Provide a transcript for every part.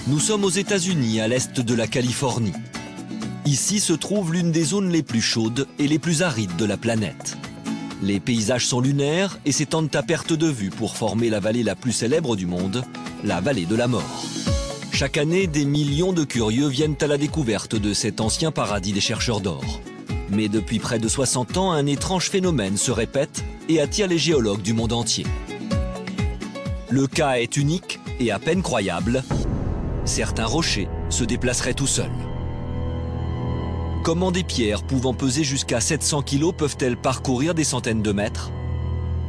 Nous sommes aux États-Unis, à l'est de la Californie. Ici se trouve l'une des zones les plus chaudes et les plus arides de la planète. Les paysages sont lunaires et s'étendent à perte de vue pour former la vallée la plus célèbre du monde, la vallée de la mort. Chaque année, des millions de curieux viennent à la découverte de cet ancien paradis des chercheurs d'or. Mais depuis près de 60 ans, un étrange phénomène se répète et attire les géologues du monde entier. Le cas est unique et à peine croyable. Certains rochers se déplaceraient tout seuls. Comment des pierres pouvant peser jusqu'à 700 kg peuvent-elles parcourir des centaines de mètres?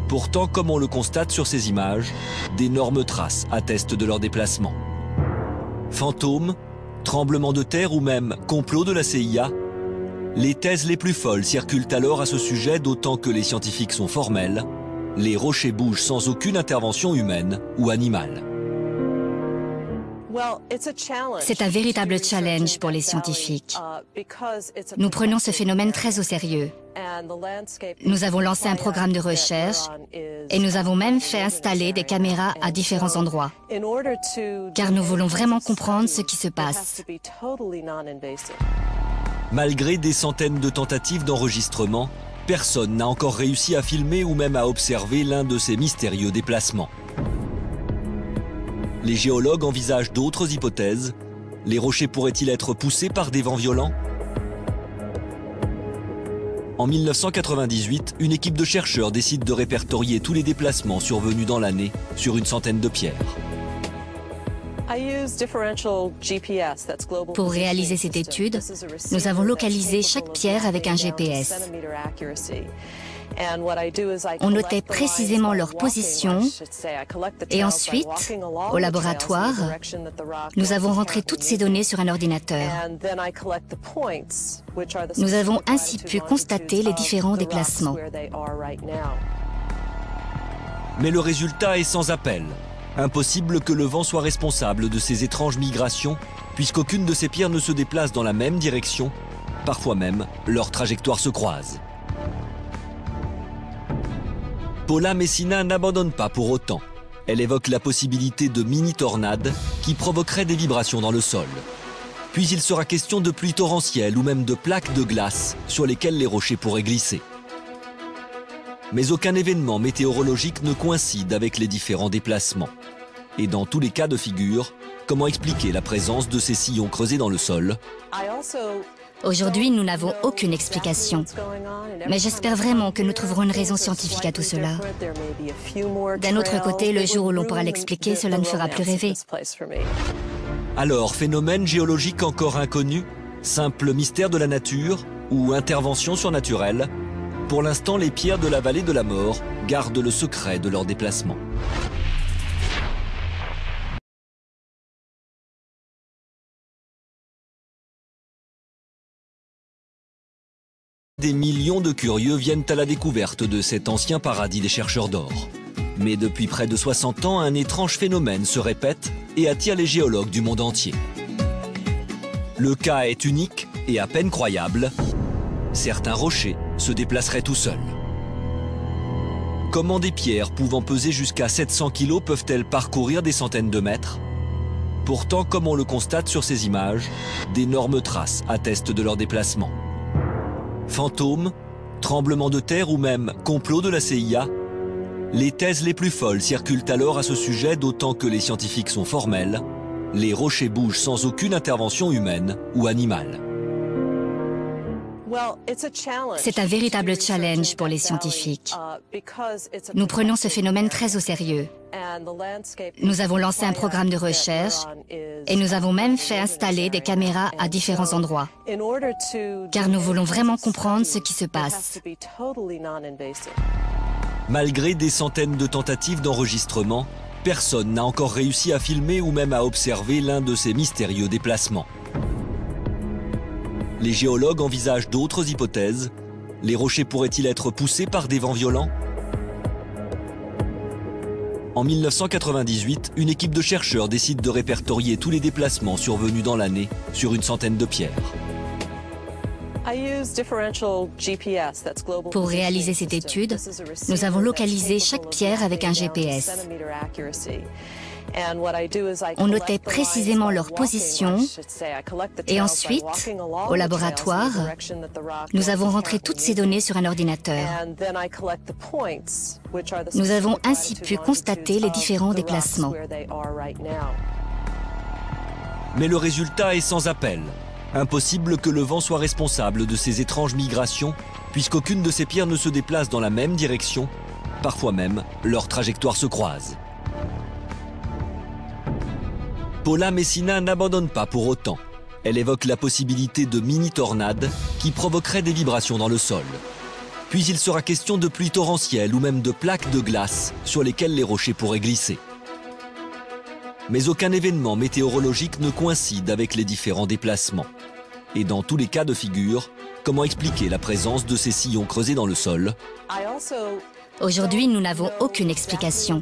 Pourtant, comme on le constate sur ces images, d'énormes traces attestent de leur déplacement. Fantômes, tremblements de terre ou même complot de la CIA, les thèses les plus folles circulent alors à ce sujet, d'autant que les scientifiques sont formels. Les rochers bougent sans aucune intervention humaine ou animale. C'est un véritable challenge pour les scientifiques. Nous prenons ce phénomène très au sérieux. Nous avons lancé un programme de recherche et nous avons même fait installer des caméras à différents endroits, car nous voulons vraiment comprendre ce qui se passe. Malgré des centaines de tentatives d'enregistrement, personne n'a encore réussi à filmer ou même à observer l'un de ces mystérieux déplacements. Les géologues envisagent d'autres hypothèses. Les rochers pourraient-ils être poussés par des vents violents? En 1998, une équipe de chercheurs décide de répertorier tous les déplacements survenus dans l'année sur une centaine de pierres. Pour réaliser cette étude, nous avons localisé chaque pierre avec un GPS. On notait précisément leur position et ensuite, au laboratoire, nous avons rentré toutes ces données sur un ordinateur. Nous avons ainsi pu constater les différents déplacements. Mais le résultat est sans appel. Impossible que le vent soit responsable de ces étranges migrations, puisqu'aucune de ces pierres ne se déplace dans la même direction. Parfois même, leurs trajectoires se croisent. Paula Messina n'abandonne pas pour autant. Elle évoque la possibilité de mini-tornades qui provoqueraient des vibrations dans le sol. Puis il sera question de pluies torrentielles ou même de plaques de glace sur lesquelles les rochers pourraient glisser. Mais aucun événement météorologique ne coïncide avec les différents déplacements. Et dans tous les cas de figure, comment expliquer la présence de ces sillons creusés dans le sol? Aujourd'hui, nous n'avons aucune explication. Mais j'espère vraiment que nous trouverons une raison scientifique à tout cela. D'un autre côté, le jour où l'on pourra l'expliquer, cela ne fera plus rêver. Alors, phénomène géologique encore inconnu, simple mystère de la nature ou intervention surnaturelle? Pour l'instant, les pierres de la vallée de la mort gardent le secret de leur déplacement. Des millions de curieux viennent à la découverte de cet ancien paradis des chercheurs d'or. Mais depuis près de 60 ans, un étrange phénomène se répète et attire les géologues du monde entier. Le cas est unique et à peine croyable. Certains rochers se déplaceraient tout seuls. Comment des pierres pouvant peser jusqu'à 700 kg peuvent-elles parcourir des centaines de mètres? Pourtant, comme on le constate sur ces images, d'énormes traces attestent de leur déplacement. Fantômes, tremblements de terre ou même complot de la CIA, les thèses les plus folles circulent alors à ce sujet, d'autant que les scientifiques sont formels. Les rochers bougent sans aucune intervention humaine ou animale. C'est un véritable challenge pour les scientifiques. Nous prenons ce phénomène très au sérieux. Nous avons lancé un programme de recherche et nous avons même fait installer des caméras à différents endroits, car nous voulons vraiment comprendre ce qui se passe. Malgré des centaines de tentatives d'enregistrement, personne n'a encore réussi à filmer ou même à observer l'un de ces mystérieux déplacements. Les géologues envisagent d'autres hypothèses. Les rochers pourraient-ils être poussés par des vents violents? En 1998, une équipe de chercheurs décide de répertorier tous les déplacements survenus dans l'année sur une centaine de pierres. Pour réaliser cette étude, nous avons localisé chaque pierre avec un GPS. On notait précisément leur position et ensuite, au laboratoire, nous avons rentré toutes ces données sur un ordinateur. Nous avons ainsi pu constater les différents déplacements. Mais le résultat est sans appel. Impossible que le vent soit responsable de ces étranges migrations, puisqu'aucune de ces pierres ne se déplace dans la même direction. Parfois même, leurs trajectoires se croisent. Paula Messina n'abandonne pas pour autant. Elle évoque la possibilité de mini-tornades qui provoqueraient des vibrations dans le sol. Puis il sera question de pluies torrentielles ou même de plaques de glace sur lesquelles les rochers pourraient glisser. Mais aucun événement météorologique ne coïncide avec les différents déplacements. Et dans tous les cas de figure, comment expliquer la présence de ces sillons creusés dans le sol? Aujourd'hui, nous n'avons aucune explication.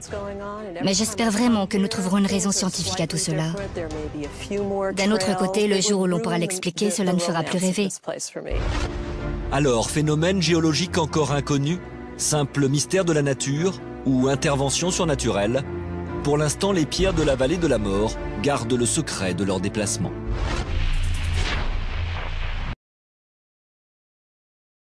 Mais j'espère vraiment que nous trouverons une raison scientifique à tout cela. D'un autre côté, le jour où l'on pourra l'expliquer, cela ne fera plus rêver. Alors, phénomène géologique encore inconnu, simple mystère de la nature ou intervention surnaturelle? Pour l'instant, les pierres de la vallée de la mort gardent le secret de leur déplacement.